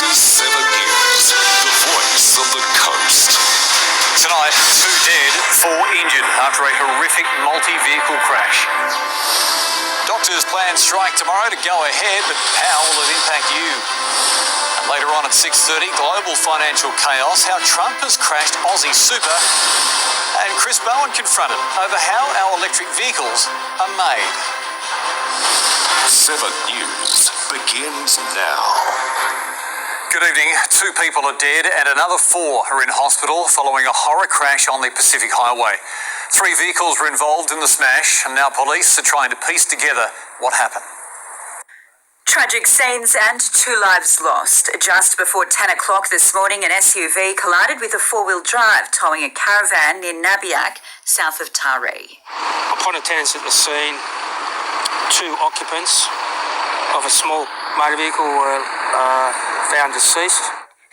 7 News, the voice of the coast. Tonight, 2 dead, 4 injured after a horrific multi-vehicle crash. Doctors plan strike tomorrow to go ahead, but how will it impact you? And later on at 6:30, global financial chaos, how Trump has crashed Aussie super, and Chris Bowen confronted over how our electric vehicles are made. 7 News begins now. Good evening. 2 people are dead and another 4 are in hospital following a horror crash on the Pacific Highway. 3 vehicles were involved in the smash and now police are trying to piece together what happened. Tragic scenes and 2 lives lost. Just before 10 o'clock this morning, an SUV collided with a 4-wheel drive, towing a caravan near Nabiac, south of Taree. Upon attendance at the scene, 2 occupants of a small motor vehicle were found deceased.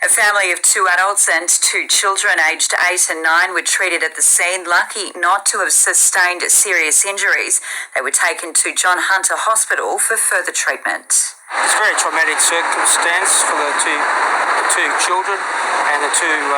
A family of 2 adults and 2 children aged 8 and 9 were treated at the scene, lucky not to have sustained serious injuries. They were taken to John Hunter Hospital for further treatment. It's a very traumatic circumstance for the two children and the 2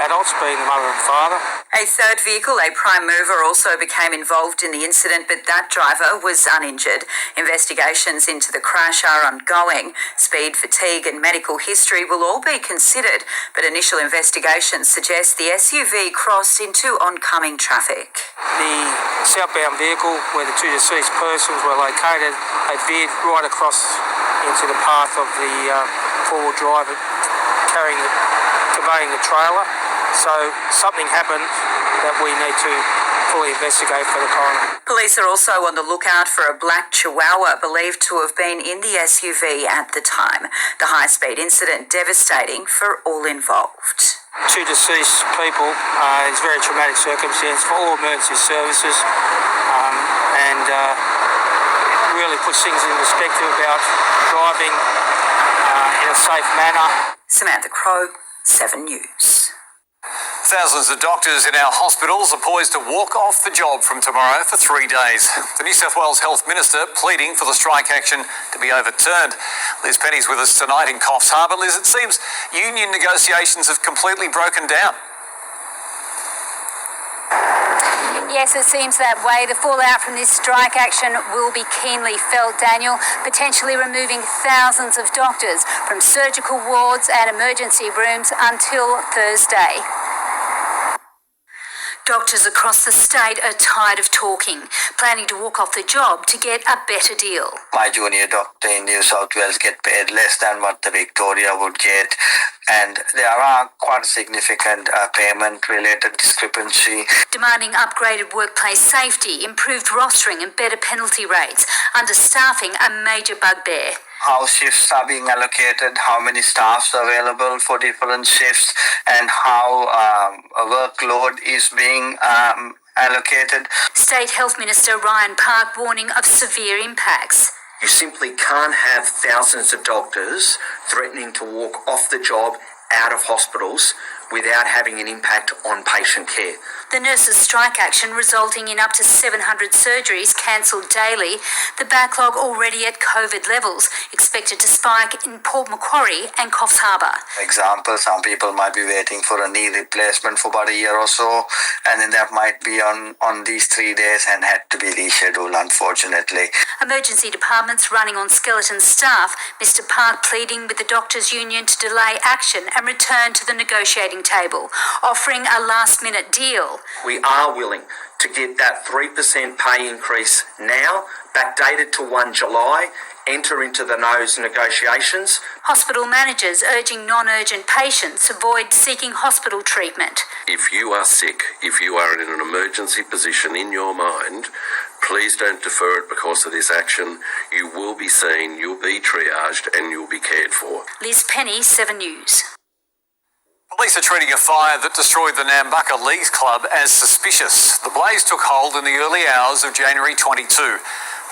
adults, being the mother and father. A 3rd vehicle, a prime mover, also became involved in the incident, but that driver was uninjured. Investigations into the crash are ongoing. Speed, fatigue and medical history will all be considered, but initial investigations suggest the SUV crossed into oncoming traffic. The southbound vehicle where the 2 deceased persons were located had veered right across into the path of the 4-wheel drive conveying the trailer. So something happened that we need to fully investigate for the coroner. Police are also on the lookout for a black Chihuahua believed to have been in the SUV at the time. The high-speed incident devastating for all involved. 2 deceased people is a very traumatic circumstance for all emergency services, and really puts things in perspective about driving in a safe manner. Samantha Crowe, 7 News. Thousands of doctors in our hospitals are poised to walk off the job from tomorrow for 3 days. The New South Wales Health Minister pleading for the strike action to be overturned. Liz Penny's with us tonight in Coffs Harbour. Liz, it seems union negotiations have completely broken down. Yes, it seems that way. The fallout from this strike action will be keenly felt, Daniel, potentially removing thousands of doctors from surgical wards and emergency rooms until Thursday. Doctors across the state are tired of talking, planning to walk off the job to get a better deal. My junior doctor in New South Wales get paid less than what the Victoria would get, and there are quite a significant payment-related discrepancy. Demanding upgraded workplace safety, improved rostering and better penalty rates. Understaffing a major bugbear. How shifts are being allocated, how many staffs are available for different shifts, and how a workload is being allocated. State Health Minister Ryan Park warning of severe impacts. You simply can't have thousands of doctors threatening to walk off the job out of hospitals without having an impact on patient care. The nurses' strike action resulting in up to 700 surgeries cancelled daily. The backlog already at COVID levels, expected to spike in Port Macquarie and Coffs Harbour. For example, some people might be waiting for a knee replacement for about a year or so, and then that might be on these 3 days and had to be rescheduled, unfortunately. Emergency departments running on skeleton staff. Mr Park pleading with the doctors' union to delay action and return to the negotiating table, offering a last-minute deal. We are willing to get that 3% pay increase now, backdated to 1 July, enter into those negotiations. Hospital managers urging non-urgent patients avoid seeking hospital treatment. If you are sick, if you are in an emergency position in your mind, please don't defer it because of this action. You will be seen, you'll be triaged and you'll be cared for. Liz Penny, 7 News. Police are treating a fire that destroyed the Nambucca Leagues Club as suspicious. The blaze took hold in the early hours of January 22.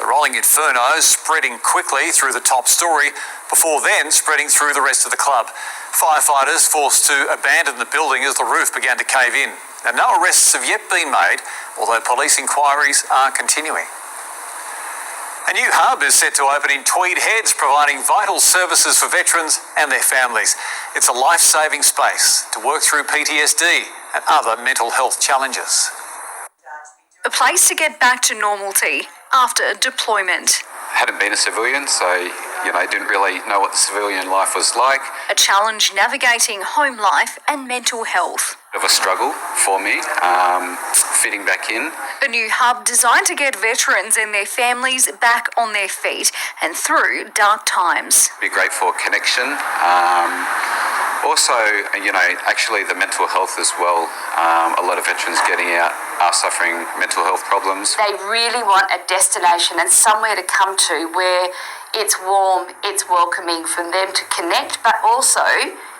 The rolling inferno spreading quickly through the top story before then spreading through the rest of the club. Firefighters forced to abandon the building as the roof began to cave in. Now, no arrests have yet been made, although police inquiries are continuing. A new hub is set to open in Tweed Heads, providing vital services for veterans and their families. It's a life-saving space to work through PTSD and other mental health challenges. A place to get back to normality after deployment. Hadn't been a civilian, so, didn't really know what the civilian life was like. A challenge navigating home life and mental health. Bit of a struggle for me, fitting back in. A new hub designed to get veterans and their families back on their feet and through dark times. Be great for connection. Also, actually the mental health as well. A lot of veterans getting out are suffering mental health problems. They really want a destination and somewhere to come to where it's warm, it's welcoming for them to connect, but also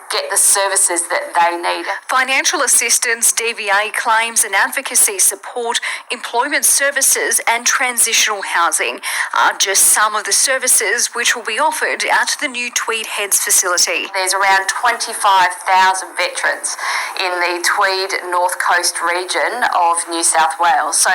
get the services that they need. Financial assistance, DVA claims and advocacy support, employment services and transitional housing are just some of the services which will be offered at the new Tweed Heads facility. There's around 25,000 veterans in the Tweed North Coast region of New South Wales. So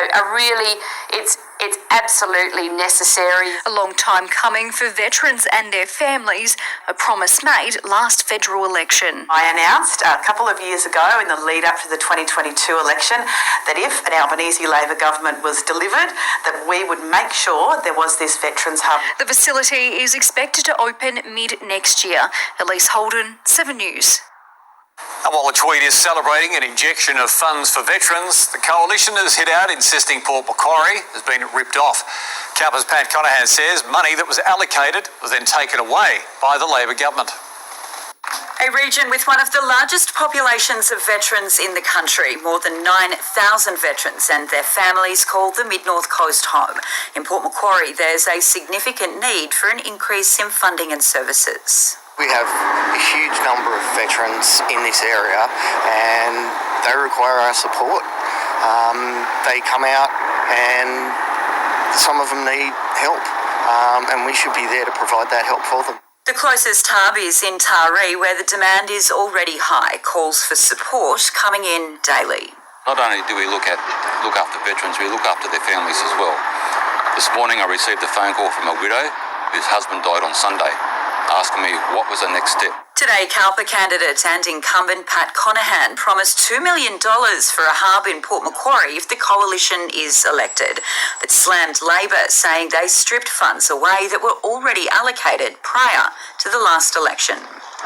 it's absolutely necessary. A long time coming for veterans and their families, a promise made last federal election. I announced a couple of years ago in the lead up to the 2022 election that if an Albanese Labor government was delivered, that we would make sure there was this Veterans Hub. The facility is expected to open mid next year. Elise Holden, 7 News. And while the Tweed is celebrating an injection of funds for veterans, the coalition has hit out insisting Port Macquarie has been ripped off. Kappa's Pat Conahan says money that was allocated was then taken away by the Labor government. A region with one of the largest populations of veterans in the country, more than 9,000 veterans and their families call the Mid-North Coast home. In Port Macquarie, there's a significant need for an increase in funding and services. We have a huge number of veterans in this area and they require our support. They come out and some of them need help and we should be there to provide that help for them. The closest hub is in Taree, where the demand is already high. Calls for support coming in daily. Not only do we look after veterans, we look after their families as well. This morning I received a phone call from a widow whose husband died on Sunday, asking me what was the next step. Today, Kalpa candidate and incumbent Pat Conahan promised $2 million for a hub in Port Macquarie if the coalition is elected, but slammed Labor, saying they stripped funds away that were already allocated prior to the last election.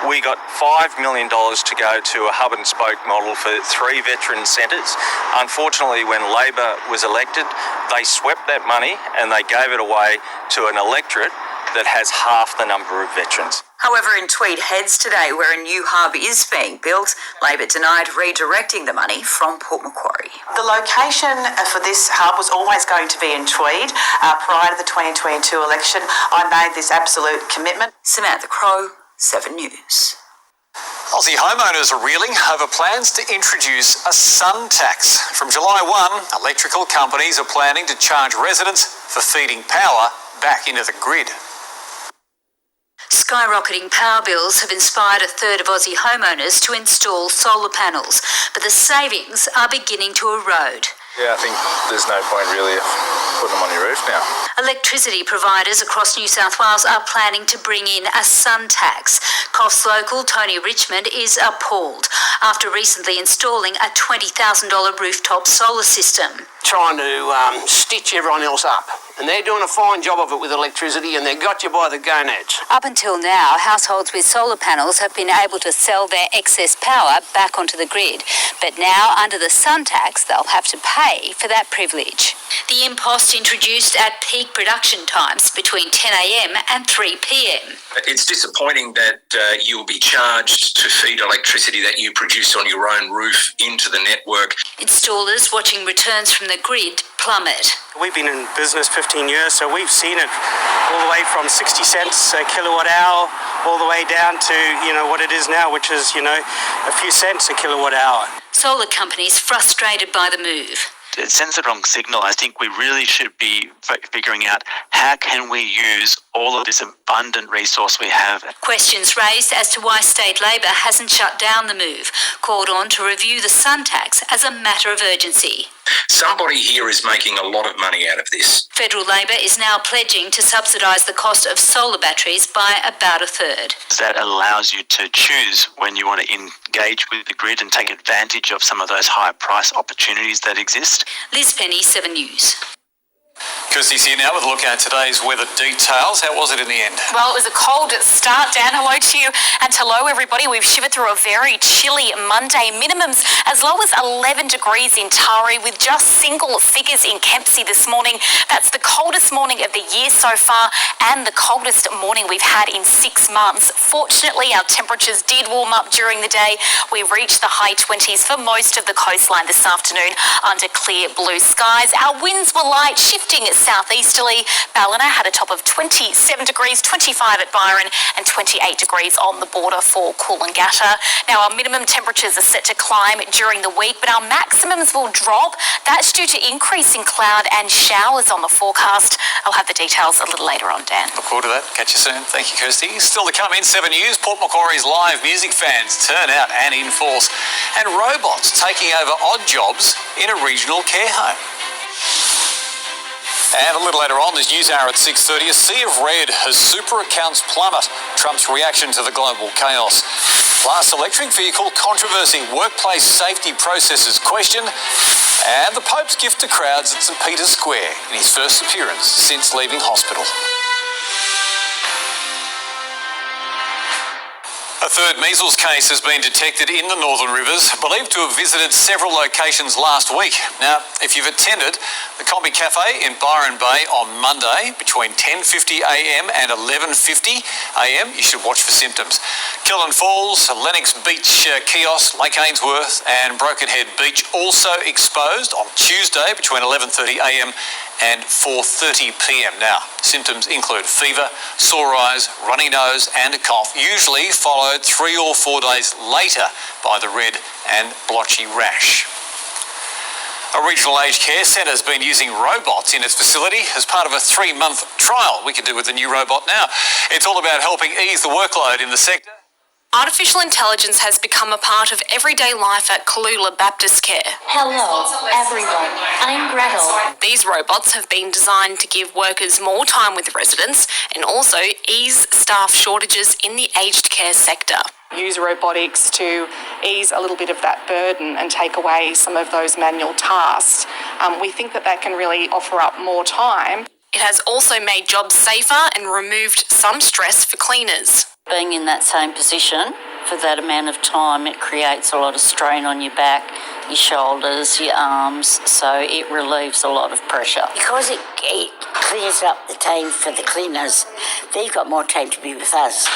We got $5 million to go to a hub and spoke model for 3 veteran centres. Unfortunately, when Labor was elected, they swept that money and they gave it away to an electorate that has half the number of veterans. However, in Tweed Heads today, where a new hub is being built, Labor denied redirecting the money from Port Macquarie. The location for this hub was always going to be in Tweed. Prior to the 2022 election, I made this absolute commitment. Samantha Crowe, 7 News. Aussie homeowners are reeling over plans to introduce a sun tax. From July 1, electrical companies are planning to charge residents for feeding power back into the grid. Skyrocketing power bills have inspired a third of Aussie homeowners to install solar panels, but the savings are beginning to erode. Yeah, I think there's no point really of putting them on your roof now. Electricity providers across New South Wales are planning to bring in a sun tax. Coffs local Tony Richmond is appalled after recently installing a $20,000 rooftop solar system. Trying to stitch everyone else up. And they're doing a fine job of it with electricity and they got you by the gonads. Up until now, households with solar panels have been able to sell their excess power back onto the grid. But now, under the sun tax, they'll have to pay for that privilege. The impost introduced at peak production times between 10 a.m. and 3 p.m. It's disappointing that you'll be charged to feed electricity that you produce on your own roof into the network. Installers watching returns from the grid plummet. We've been in business 15 years, so we've seen it all the way from 60 cents a kilowatt hour all the way down to, what it is now, which is, a few cents a kilowatt hour. Solar companies frustrated by the move. It sends the wrong signal. I think we really should be figuring out how can we use all of this abundant resource we have. Questions raised as to why State Labor hasn't shut down the move, called on to review the sun tax as a matter of urgency. Somebody here is making a lot of money out of this. Federal Labor is now pledging to subsidise the cost of solar batteries by about a third. That allows you to choose when you want to engage with the grid and take advantage of some of those higher price opportunities that exist. Liz Penny, 7 News. Kirstie's here now with a look at today's weather details. How was it in the end? Well, it was a cold start, Dan. Hello to you and hello, everybody. We've shivered through a very chilly Monday. Minimums as low as 11 degrees in Taree with just single figures in Kempsey this morning. That's the coldest morning of the year so far and the coldest morning we've had in 6 months. Fortunately, our temperatures did warm up during the day. We reached the high 20s for most of the coastline this afternoon under clear blue skies. Our winds were light, shifting southeasterly. Ballina had a top of 27 degrees, 25 at Byron and 28 degrees on the border for Coolangatta. Now, our minimum temperatures are set to climb during the week, but our maximums will drop. That's due to increasing cloud and showers on the forecast. I'll have the details a little later on, Dan. Look forward to that. Catch you soon. Thank you, Kirstie. Still to come in 7 News, Port Macquarie's live music fans turn out and in force. And robots taking over odd jobs in a regional care home. And a little later on, this news hour at 6:30, a sea of red as super accounts plummet. Trump's reaction to the global chaos. Plus, electric vehicle controversy, workplace safety processes questioned, and the Pope's gift to crowds at St Peter's Square in his first appearance since leaving hospital. A third measles case has been detected in the Northern Rivers, believed to have visited several locations last week. Now, if you've attended the Combi Cafe in Byron Bay on Monday between 10:50am and 11:50am, you should watch for symptoms. Killen Falls, Lennox Beach Kiosk, Lake Ainsworth and Broken Head Beach also exposed on Tuesday between 11:30am and 4:30pm. Now, symptoms include fever, sore eyes, runny nose and a cough, usually followed 3 or 4 days later by the red and blotchy rash. A regional aged care centre has been using robots in its facility as part of a 3-month trial. We can do with the new robot now. It's all about helping ease the workload in the sector. Artificial intelligence has become a part of everyday life at Kalula Baptist Care. Hello, everyone. I'm Gretel. These robots have been designed to give workers more time with residents and also ease staff shortages in the aged care sector. Use robotics to ease a little bit of that burden and take away some of those manual tasks. We think that can really offer up more time. It has also made jobs safer and removed some stress for cleaners. Being in that same position for that amount of time, it creates a lot of strain on your back, your shoulders, your arms, so it relieves a lot of pressure. Because it clears up the time for the cleaners, they've got more time to be with us.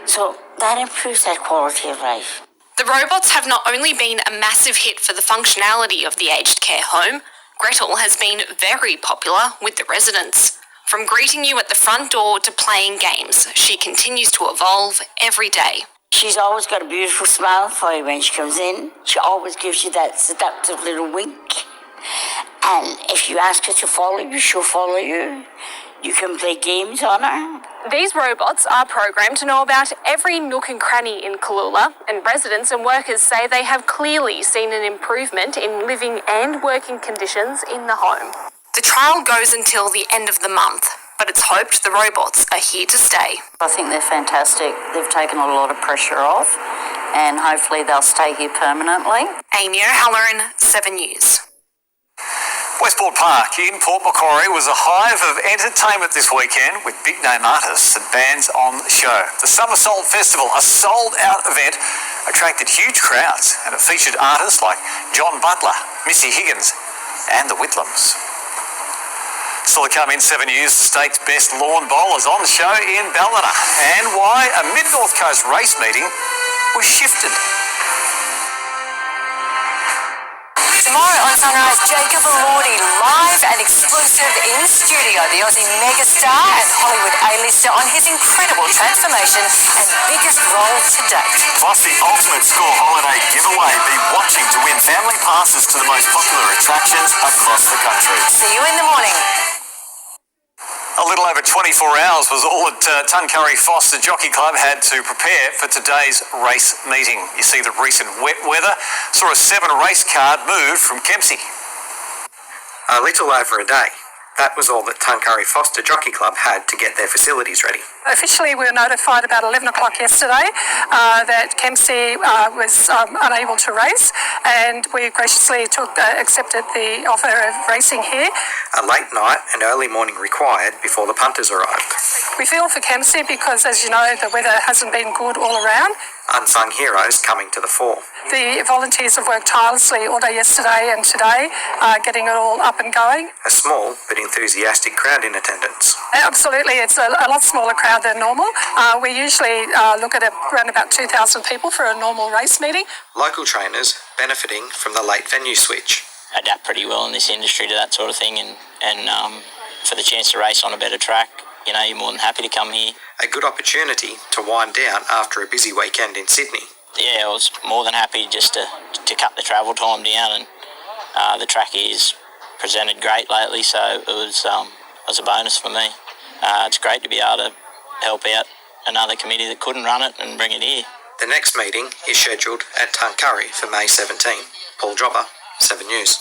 So that improves their quality of life. The robots have not only been a massive hit for the functionality of the aged care home, Gretel has been very popular with the residents. From greeting you at the front door to playing games, she continues to evolve every day. She's always got a beautiful smile for you when she comes in. She always gives you that seductive little wink. And if you ask her to follow you, she'll follow you. You can play games on her. These robots are programmed to know about every nook and cranny in Kalula, and residents and workers say they have clearly seen an improvement in living and working conditions in the home. The trial goes until the end of the month, but it's hoped the robots are here to stay. I think they're fantastic. They've taken a lot of pressure off, and hopefully they'll stay here permanently. Amy O'Halloran, 7 News. Westport Park in Port Macquarie was a hive of entertainment this weekend with big-name artists and bands on the show. The Summer Sold Festival, a sold-out event, attracted huge crowds, and it featured artists like John Butler, Missy Higgins and the Whitlams. Still to come in 7 News, the state's best lawn bowlers on the show in Ballina, and why a Mid-North Coast race meeting was shifted. Tomorrow on Sunrise, Jacob Elordi live and exclusive in studio. The Aussie megastar and Hollywood A-lister on his incredible transformation and biggest role to date. Plus the ultimate school holiday giveaway. Be watching to win family passes to the most popular attractions across the country. See you in the morning. A little over 24 hours was all that Tuncurry Foster Jockey Club had to prepare for today's race meeting. You see the recent wet weather saw a 7 race card move from Kempsey. A little over a day. That was all that Tuncurry Foster Jockey Club had to get their facilities ready. Officially, we were notified about 11 o'clock yesterday that Kempsey was unable to race, and we graciously accepted the offer of racing here. A late night and early morning required before the punters arrived. We feel for Kempsey because, as you know, the weather hasn't been good all around. Unsung heroes coming to the fore. The volunteers have worked tirelessly all day yesterday and today, getting it all up and going. A small but enthusiastic crowd in attendance. Absolutely, it's a lot smaller crowd than normal. We usually look at around about 2,000 people for a normal race meeting. Local trainers benefiting from the late venue switch. Adapt pretty well in this industry to that sort of thing, and for the chance to race on a better track, you know, you're more than happy to come here. A good opportunity to wind down after a busy weekend in Sydney. Yeah, I was more than happy just to cut the travel time down, and the track is presented great lately, so it was a bonus for me. It's great to be able to help out another committee that couldn't run it and bring it here. The next meeting is scheduled at Tuncurry for May 17. Paul Jobber, 7 News.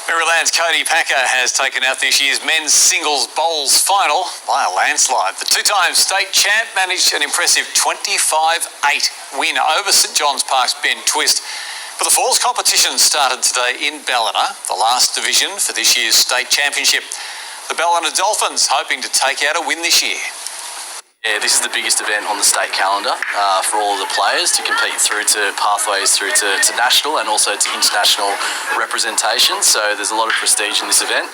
Maryland's Cody Packer has taken out this year's men's singles bowls final by a landslide. The two-time state champ managed an impressive 25-8 win over St John's Park's Ben Twist. But the falls competition started today in Ballina, the last division for this year's state championship. The Ballina Dolphins hoping to take out a win this year. Yeah, this is the biggest event on the state calendar for all of the players to compete through to pathways through to national and also to international representation. So there's a lot of prestige in this event.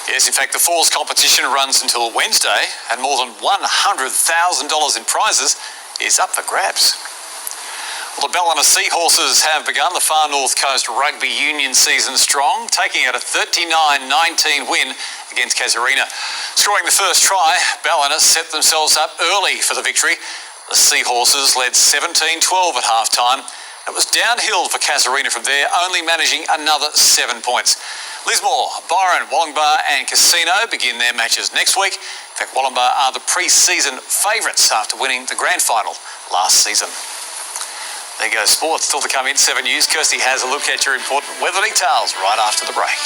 Yes, in fact, the falls competition runs until Wednesday, and more than $100,000 in prizes is up for grabs. Well, the Ballina Seahorses have begun the Far North Coast Rugby Union season strong, taking out a 39-19 win against Casuarina. Scoring the first try, Ballina set themselves up early for the victory. The Seahorses led 17-12 at half-time. It was downhill for Casuarina from there, only managing another 7 points. Lismore, Byron, Wollongbar and Casino begin their matches next week. In fact, Wollongbar are the pre-season favourites after winning the grand final last season. There goes sports. Still to come in 7 News. Kirstie has a look at your important weather details right after the break.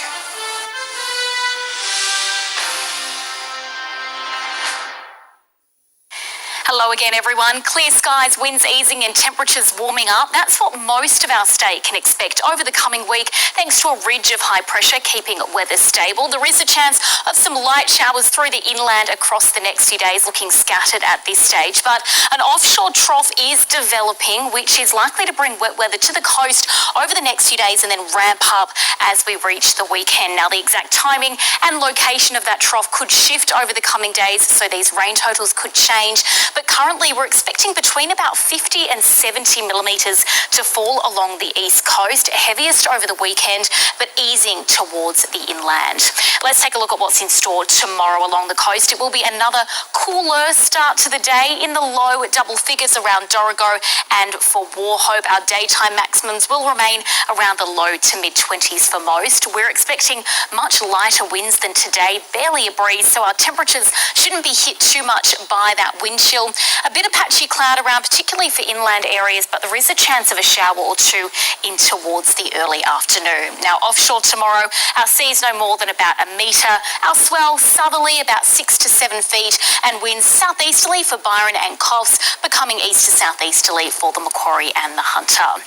Hello again, everyone. Clear skies, winds easing and temperatures warming up. That's what most of our state can expect over the coming week, thanks to a ridge of high pressure keeping weather stable. There is a chance of some light showers through the inland across the next few days, looking scattered at this stage. But an offshore trough is developing, which is likely to bring wet weather to the coast over the next few days and then ramp up as we reach the weekend. Now, the exact timing and location of that trough could shift over the coming days, so these rain totals could change. But currently we're expecting between about 50 and 70 millimetres to fall along the east coast, heaviest over the weekend, but easing towards the inland. Let's take a look at what's in store tomorrow along the coast. It will be another cooler start to the day in the low double figures around Dorrigo, and for Warhope, our daytime maximums will remain around the low to mid-20s for most. We're expecting much lighter winds than today, barely a breeze, so our temperatures shouldn't be hit too much by that wind chill. A bit of patchy cloud around, particularly for inland areas, but there is a chance of a shower or two in towards the early afternoon. Now, offshore tomorrow, our seas no more than about a metre, our swell southerly about 6 to 7 feet, and winds southeasterly for Byron and Coffs, becoming east to southeasterly for the Macquarie and the Hunter.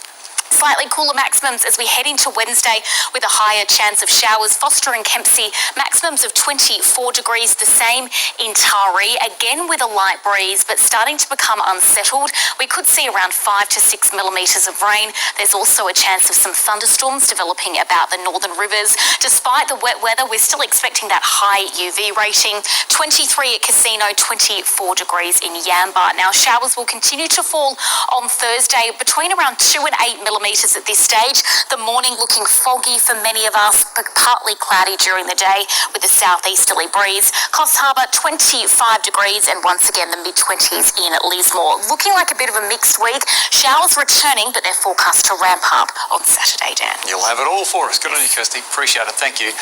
Slightly cooler maximums as we head into Wednesday with a higher chance of showers. Foster and Kempsey, maximums of 24 degrees, the same in Taree, again with a light breeze, but starting to become unsettled. We could see around 5 to 6 millimetres of rain. There's also a chance of some thunderstorms developing about the northern rivers. Despite the wet weather, we're still expecting that high UV rating. 23 at Casino, 24 degrees in Yamba. Now, showers will continue to fall on Thursday between around 2 and 8 millimetres millimetres at this stage. The morning looking foggy for many of us, but partly cloudy during the day with a southeasterly breeze. Coffs Harbour 25 degrees, and once again the mid-20s in Lismore. Looking like a bit of a mixed week. Showers returning, but they're forecast to ramp up on Saturday, Dan. You'll have it all for us. Good on you, Kirstie. Appreciate it. Thank you.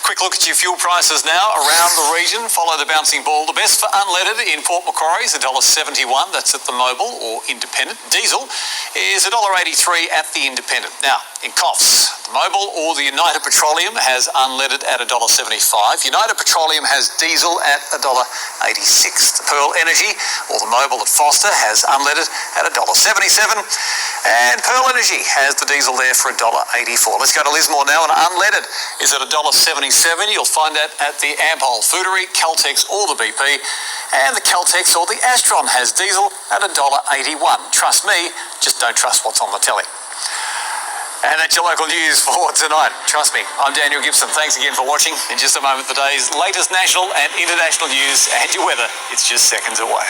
Quick look at your fuel prices now around the region. Follow the bouncing ball. The best for unleaded in Port Macquarie is $1.71. That's at the Mobil or Independent. Diesel is $1.83 at the Independent. Now, in Coffs, the Mobil or the United Petroleum has unleaded at $1.75. United Petroleum has diesel at $1.86. The Pearl Energy or the Mobil at Foster has unleaded at $1.77. And Pearl Energy has the diesel there for $1.84. Let's go to Lismore now, and unleaded is at $1.77. You'll find that at the Ampol Foodery, Caltex or the BP. And the Caltex or the Astron has diesel at $1.81. Trust me, just don't trust what's on the telly. And that's your local news for tonight. Trust me, I'm Daniel Gibson. Thanks again for watching. In just a moment, the day's latest national and international news and your weather. It's just seconds away.